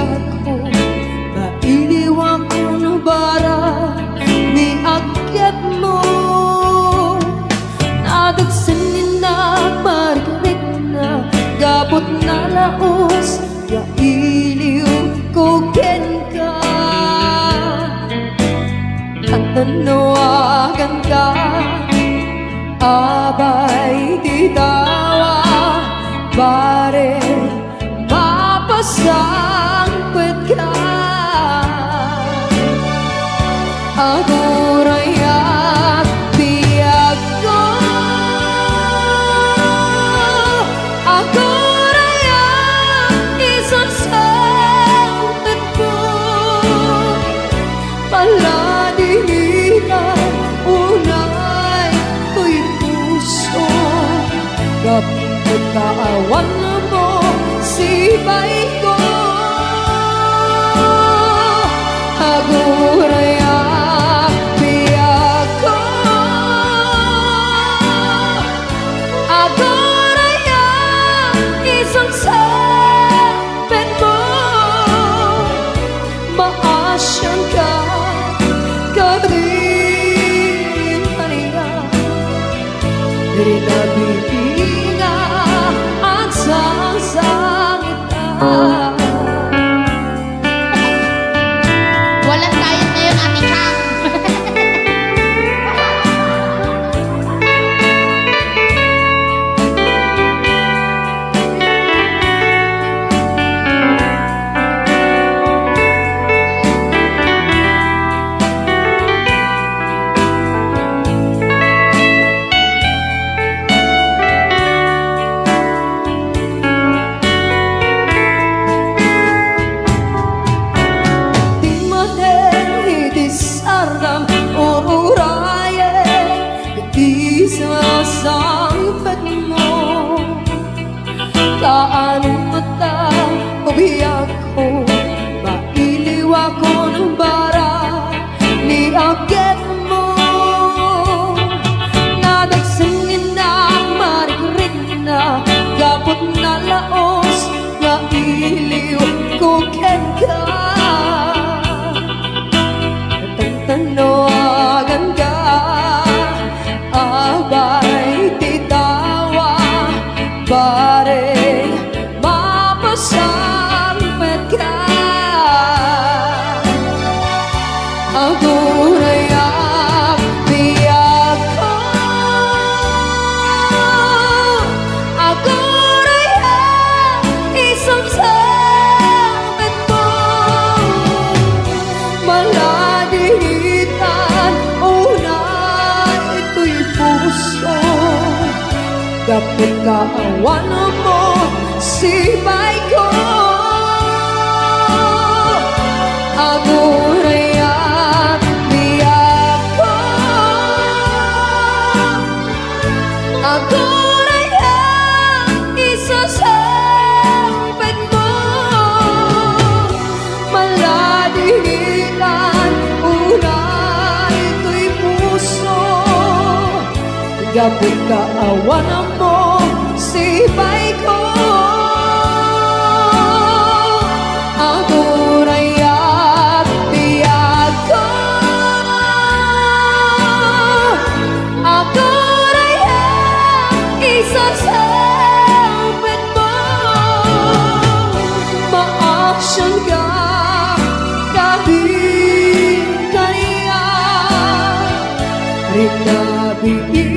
ako, mailiw ako ng bara ni agyat mo. Nadagsanin na margarit na gabot na laos, yailiw ko ken ka. At nanawagan ka, abay di tawa, bare mapasangpet ka. Agurayak biyag ko, agurayak isang sangpet ko. Paladihinan unay ko'y puso, kapit kaawan mo sibay ko. Agurayak biyag ko, agurayak isang sangpet mo. Maasyan ka kading kaniya, rinabibinga at sasangita. Walang diet ngayon, Ate Chang. Sangpet mo, kaano mata ubiyag ko, mailiw ako ng bara ni agyat mo. Nadagsangin na margarit na gabot na laos, nga iliw ko ken ka. Tanawagan ka, abay di tawa, bare mapasangpet ka. Agurayak biyag ko, agurayak isang sangpet mo. Maladihitan unay ito'y puso, kapit kaawan mo sibay ko. Agurayak biyag ko, agurayak isasangpet mo. Maladihitan unay ito'y puso, kapit kaawan mo sibay ko. Agurayak biyag ko, agurayak isasangpet mo. Maasyan ka kading kaniya, rinabigin